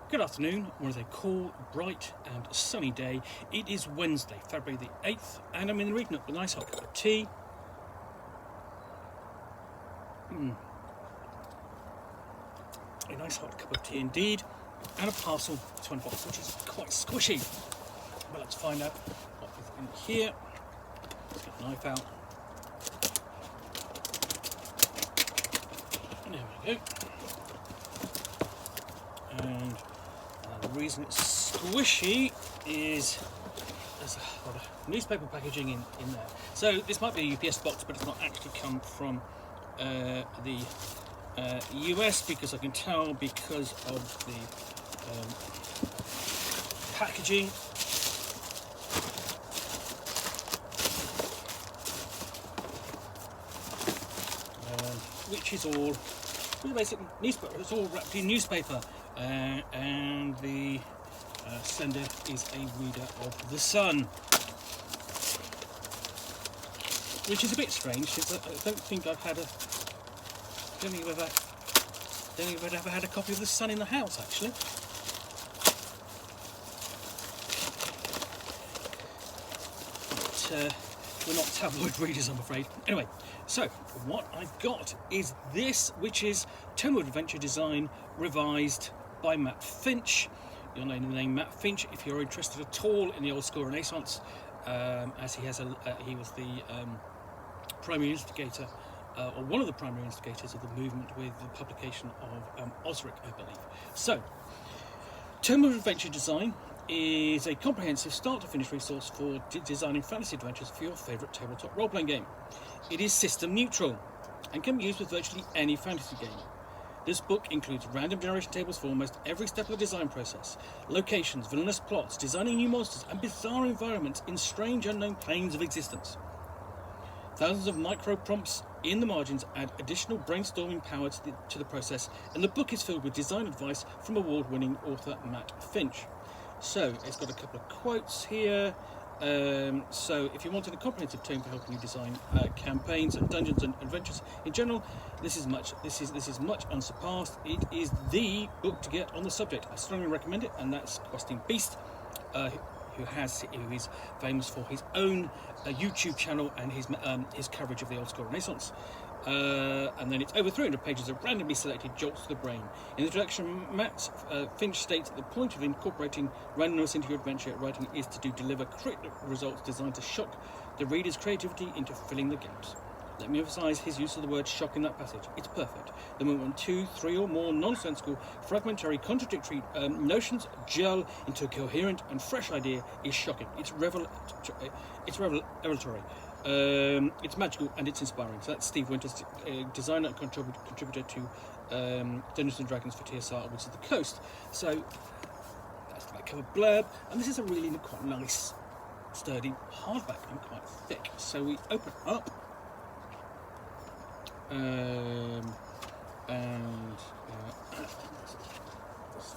Good afternoon, on a cool, bright and sunny day. It is Wednesday, February the 8th, and I'm in the reading up with a nice hot cup of tea. A nice hot cup of tea indeed, and a parcel to unbox, which is quite squishy. But let's find out what is in here. Let's get the knife out. There we go. And the reason it's squishy is there's a lot of newspaper packaging in there. So this might be a UPS box, but it's not actually come from the US, because I can tell because of the packaging. Which is all basic newspaper. It's all wrapped in newspaper, and the sender is a reader of The Sun, which is a bit strange because I don't think I've ever had a copy of The Sun in the house actually. But we're not tabloid readers, I'm afraid. Anyway, so what I've got is this, which is Tome of Adventure Design revised by Matt Finch. You'll know the name Matt Finch if you're interested at all in the old school Renaissance, as he was the primary instigator, or one of the primary instigators of the movement with the publication of Osric, I believe. So, Tome of Adventure Design is a comprehensive start-to-finish resource for designing fantasy adventures for your favourite tabletop role-playing game. It is system neutral and can be used with virtually any fantasy game. This book includes random generation tables for almost every step of the design process, locations, villainous plots, designing new monsters and bizarre environments in strange unknown planes of existence. Thousands of micro prompts in the margins add additional brainstorming power to the process, and the book is filled with design advice from award-winning author Matt Finch. So it's got a couple of quotes here. So if you wanted a comprehensive tome for helping you design campaigns and dungeons and adventures in general, this is much unsurpassed. It is the book to get on the subject. I strongly recommend it, and that's Questing Beast, who is famous for his own YouTube channel and his coverage of the old school Renaissance. And then it's over 300 pages of randomly selected jolts to the brain. In the introduction, Matt Finch states that the point of incorporating randomness into your adventure writing is to deliver critical results designed to shock the reader's creativity into filling the gaps. Let me emphasise his use of the word shock in that passage. It's perfect. The moment when 2, 3 or more nonsensical, fragmentary, contradictory notions gel into a coherent and fresh idea is shocking. It's revelatory. It's magical and it's inspiring. So that's Steve Winters, designer and contributor to Dungeons & Dragons for TSR, Wizards of the Coast. So that's the back cover blurb, and this is a really quite nice, sturdy hardback and quite thick. So we open up,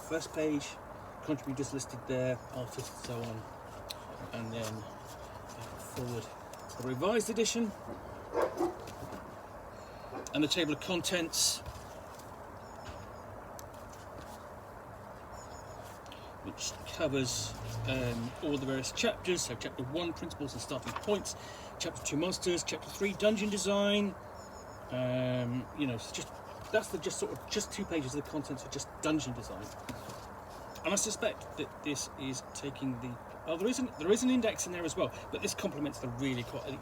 first page, contributors listed there, artists, so on, and then forward the revised edition and the table of contents, which covers all the various chapters. So chapter 1, principles and starting points, chapter 2, monsters, chapter 3, dungeon design. Just 2 pages of the contents are just dungeon design, and I suspect that this is taking the there is an index in there as well, but this complements the really quite the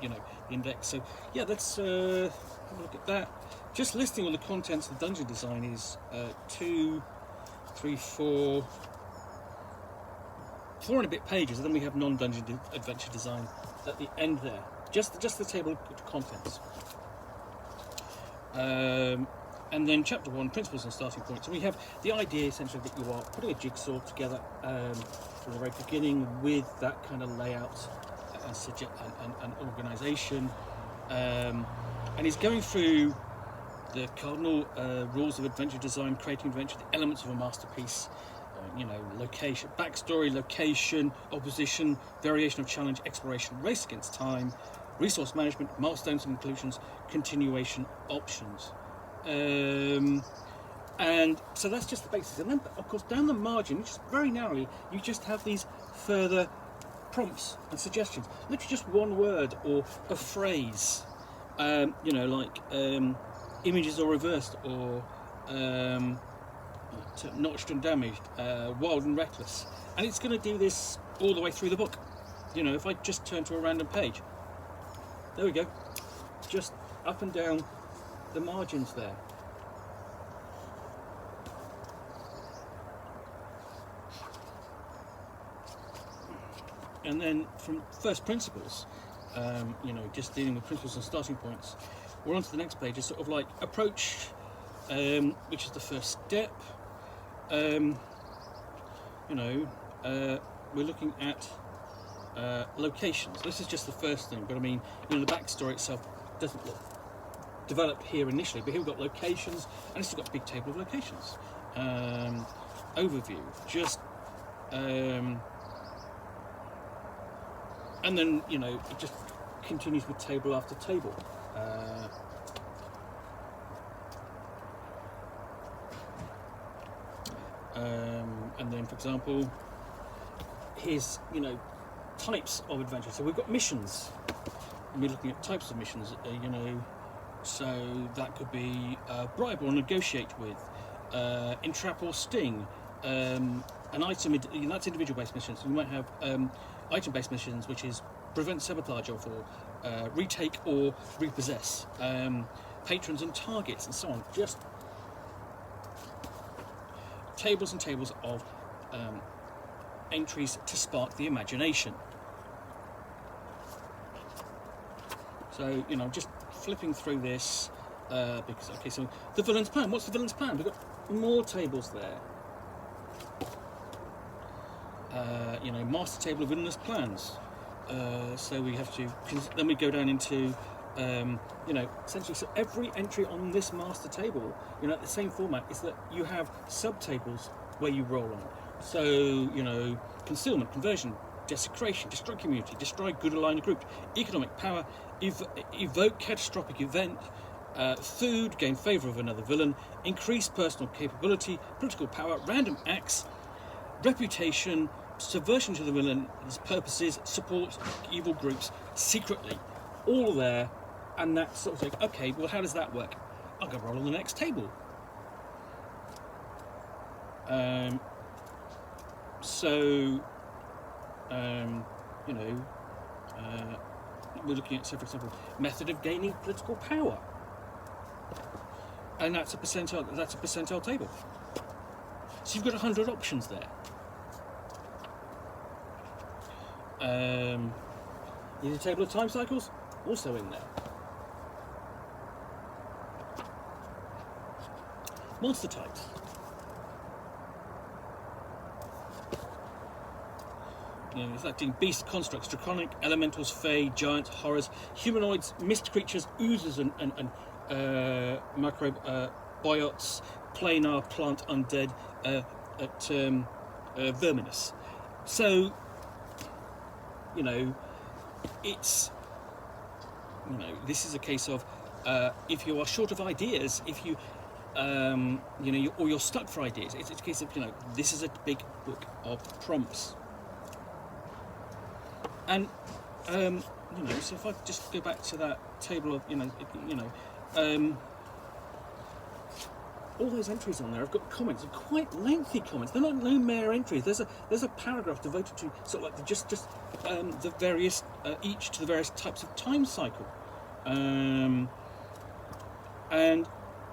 index. So yeah, let's have a look at that. Just listing all the contents of the dungeon design is 2, 3, 4 and a bit pages, and then we have non-dungeon adventure design at the end there. Just the table of contents. And then chapter 1, principles and starting points. So we have the idea essentially that you are putting a jigsaw together from the very beginning with that kind of layout and organisation, and he's going through the cardinal rules of adventure design, creating adventure, the elements of a masterpiece. Location, backstory, location, opposition, variation of challenge, exploration, race against time, resource management, milestones and conclusions, continuation options. And so that's just the basis. And then, of course, down the margin, just very narrowly, you just have these further prompts and suggestions. Literally just one word or a phrase, you know, like images are reversed, or notched and damaged, wild and reckless. And it's going to do this all the way through the book. You know, if I just turn to a random page, there we go, just up and down the margins there. And then from first principles, you know, just dealing with principles and starting points, we're on to the next page. It's sort of like approach, which is the first step. You know, we're looking at locations. This is just the first thing, but I mean, you know, the backstory itself doesn't develop here initially, but here we've got locations, and it's got a big table of locations. Overview, just and then, you know, it just continues with table after table. And then, for example, here's, you know, types of adventure. So we've got missions, and we're looking at types of missions, you know, so that could be bribe or negotiate with, entrap or sting, an item, that's individual based missions. So you might have item based missions, which is prevent sabotage of, or retake or repossess, patrons and targets, and so on. Just tables and tables of entries to spark the imagination. So, you know, just flipping through this, because, okay, so the villain's plan. What's the villain's plan? We've got more tables there. You know, master table of villainous plans. So we have to, then we go down into, you know, essentially, so every entry on this master table, you know, the same format is that you have subtables where you roll on. So, you know, concealment, conversion, desecration, destroy community, destroy good aligned group, economic power, evoke catastrophic event, food, gain favour of another villain, increase personal capability, political power, random acts, reputation, subversion to the villain's purposes, support evil groups secretly. All there, and that's sort of like, okay, well, how does that work? I'll go roll on the next table. You know, we're looking at, so for example, method of gaining political power, and that's a percentile. That's a percentile table. So you've got 100 options there. Need a table of time cycles, also in there. Monster types. You know, reflecting beast constructs, draconic, elementals, fae, giants, horrors, humanoids, mist creatures, oozes, and microbe biots, planar, plant, undead, verminous. So, you know, it's, you know, this is a case of if you are short of ideas, if you, you know, or you're stuck for ideas, it's a case of, you know, this is a big book of prompts. And you know, so if I just go back to that table of, all those entries on there, I've got comments, quite lengthy comments. They're not no mere entries. There's a paragraph devoted to sort of like the various each to the various types of time cycle. And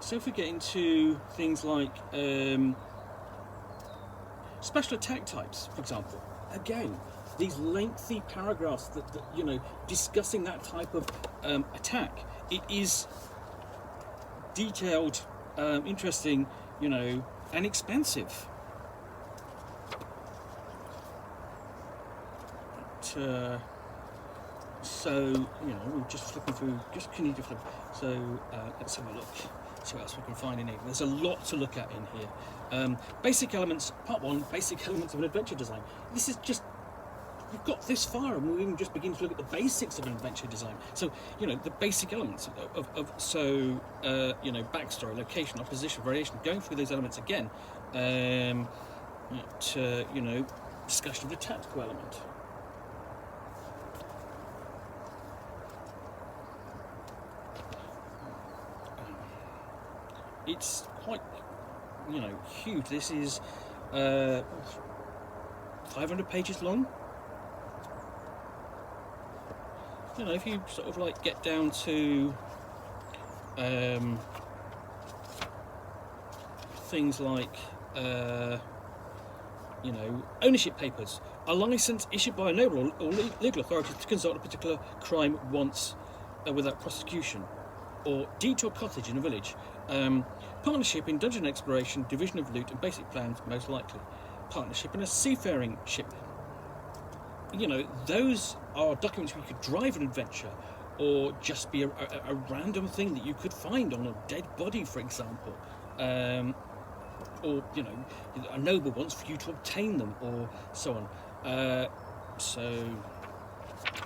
so if we get into things like special attack types, for example, again, these lengthy paragraphs that you know, discussing that type of attack. It is detailed, interesting, you know, and expensive. But, so, you know, we're just flipping through, just continue to flip. So let's have a look, see what else we can find in here. There's a lot to look at in here. Basic elements, part 1, basic elements of an adventure design. This is just we've got this far, and we're even just beginning to look at the basics of an adventure design. So, the basic elements backstory, location, opposition, variation, going through those elements again, discussion of the tactical element. It's quite, huge. This is 500 pages long. If you sort of like get down to things like ownership papers, a license issued by a noble or legal authority to consult a particular crime once without prosecution, or deed to a cottage in a village, partnership in dungeon exploration, division of loot and basic plans most likely, partnership in a seafaring ship. Those are documents where you could drive an adventure, or just be a random thing that you could find on a dead body, for example, or a noble wants for you to obtain them, or so on. So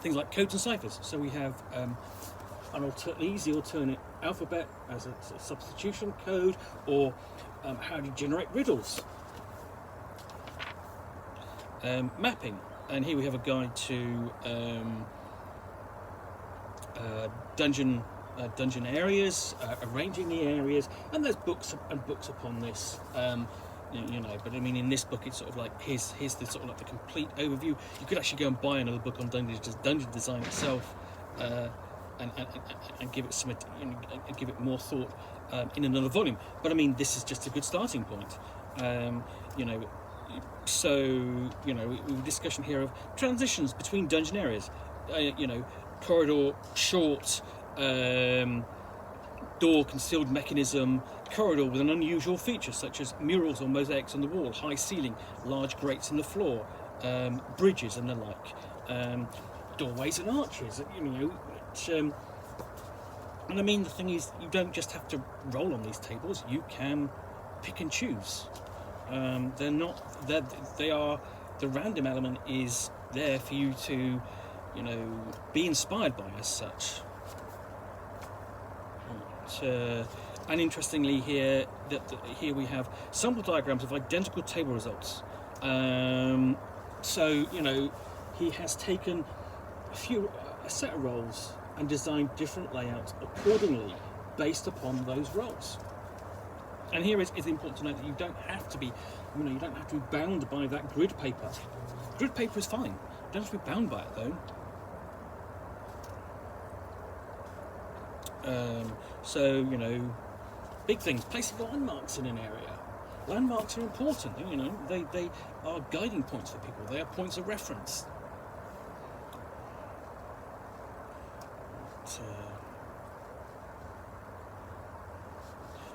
things like codes and ciphers. So we have an easy alternate alphabet as a substitution code, or how do you generate riddles. Mapping, and here we have a guide to dungeon areas, arranging the areas, and there's books upon this. But I mean, in this book, it's sort of like here's the sort of like the complete overview. You could actually go and buy another book on dungeon design itself, and give it give it more thought in another volume. But I mean, this is just a good starting point. So we have a discussion here of transitions between dungeon areas. Corridor, short, door, concealed mechanism, corridor with an unusual feature such as murals or mosaics on the wall, high ceiling, large grates in the floor, bridges and the like, doorways and arches. And I mean, the thing is, you don't just have to roll on these tables. You can pick and choose. The random element is there for you to, be inspired by as such. And interestingly, here we have sample diagrams of identical table results. So he has taken a set of roles and designed different layouts accordingly based upon those roles. And here it's important to note that you don't have to be, bound by that grid paper. Grid paper is fine. You don't have to be bound by it though. Big things, placing landmarks in an area. Landmarks are important. They are guiding points for people. They are points of reference.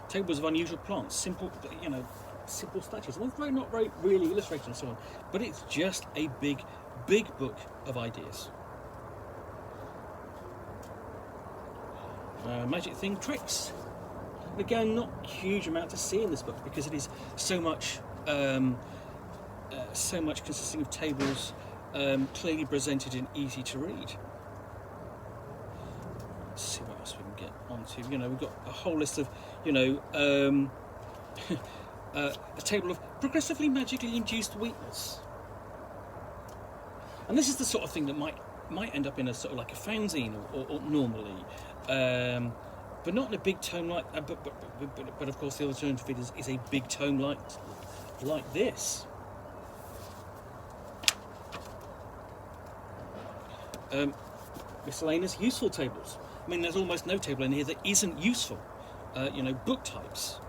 Tables of unusual plants, simple statues. Well, not very really illustrated and so on, but it's just a big book of ideas. Magic thing tricks. Again, not a huge amount to see in this book because it is so much consisting of tables, clearly presented and easy to read. Let's see what else we can get onto. We've got a whole list of, a table of progressively magically induced weakness. And this is the sort of thing that might end up in a sort of like a fanzine or normally, but not in a big tome like. But of course, the alternative is a big tome like this. Miscellaneous useful tables. I mean, there's almost no table in here that isn't useful. Book types,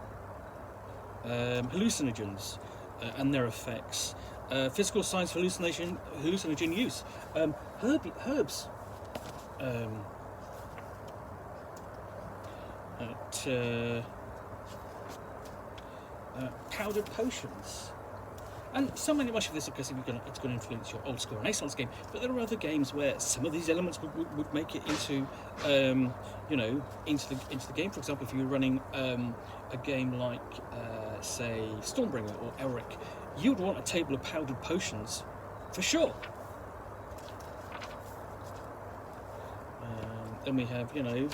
hallucinogens and their effects, physical science for hallucinogen use, herbs, powdered potions. And so much of this, of course, it's going to influence your old school Renaissance game. But there are other games where some of these elements would make it into, into the game. For example, if you were running a game like, say, Stormbringer or Elric, you'd want a table of powdered potions, for sure. Then we have, you know,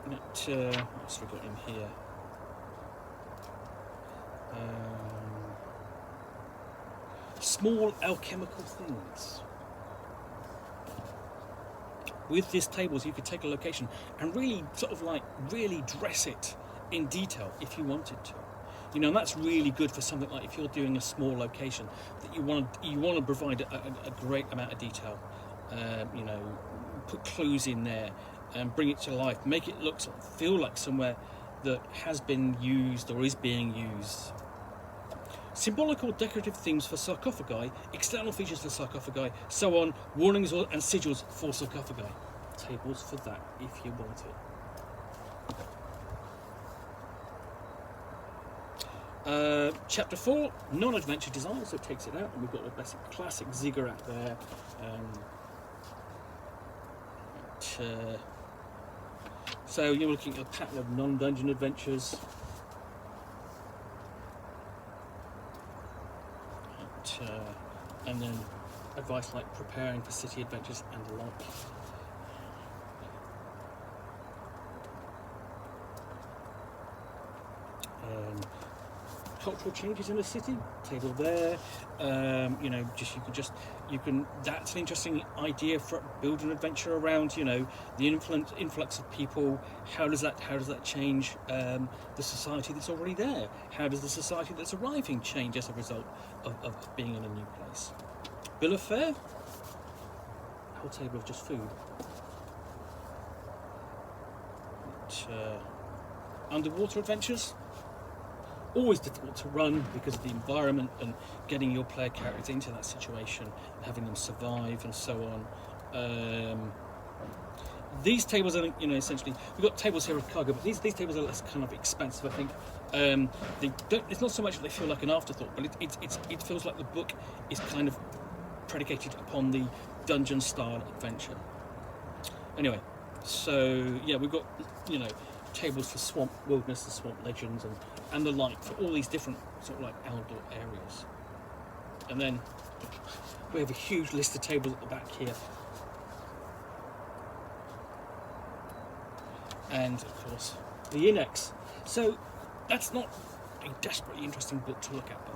what's we got in here? Small alchemical things. With these tables, you could take a location and really sort of like really dress it in detail if you wanted to. You know, and that's really good for something like if you're doing a small location that you want to provide a great amount of detail. You know, put clues in there and bring it to life. Make it look, feel like somewhere that has been used or is being used. Symbolic or decorative themes for sarcophagi, external features for sarcophagi, so on, warnings and sigils for sarcophagi. Tables for that if you want it. Chapter 4, non-adventure design, so it takes it out, and we've got the basic classic ziggurat there. So you're looking at a pattern of non-dungeon adventures. And then advice like preparing for city adventures and the like. Cultural changes in the city, table there. You know, that's an interesting idea for building an adventure around. You know, the influx of people. How does that change the society that's already there? How does the society that's arriving change as a result of being in a new place? Bill of fare. Whole table of just food. Underwater adventures. Always difficult to run because of the environment and getting your player characters into that situation and having them survive and so on. These tables are, you know, essentially we've got tables here of cargo, but these tables are less kind of expensive, I think. It's not so much that they feel like an afterthought, but it feels like the book is kind of predicated upon the dungeon style adventure. Anyway, so yeah, we've got, you know, tables for swamp wilderness and swamp legends and the like for all these different sort of like outdoor areas. And then we have a huge list of tables at the back here. And of course the index. So that's not a desperately interesting book to look at, but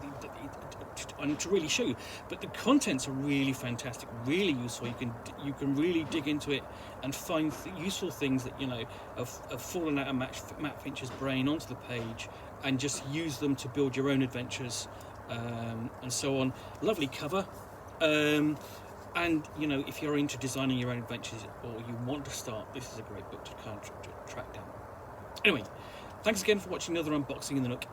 and to really show you. But the contents are really fantastic, really useful. You can really dig into it and find useful things that, you know, have fallen out of Matt Finch's brain onto the page, and just use them to build your own adventures and so on. Lovely cover. And you know, if you're into designing your own adventures or you want to start, this is a great book to kind of track down. Anyway, thanks again for watching another unboxing in the Nook.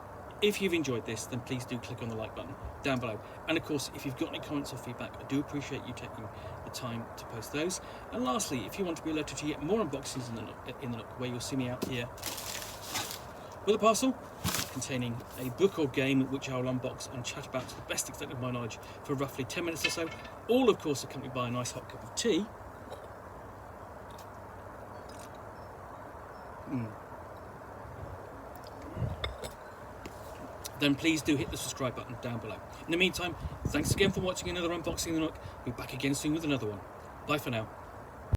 If you've enjoyed this, then please do click on the like button down below. And of course, if you've got any comments or feedback, I do appreciate you taking the time to post those. And lastly, if you want to be alerted to yet more unboxings in the Nook, where you'll see me out here with a parcel containing a book or game which I'll unbox and chat about to the best extent of my knowledge for roughly 10 minutes or so, all of course accompanied by a nice hot cup of tea. Then please do hit the subscribe button down below. In the meantime, thanks again for watching another unboxing in the Nook. We'll be back again soon with another one. Bye for now.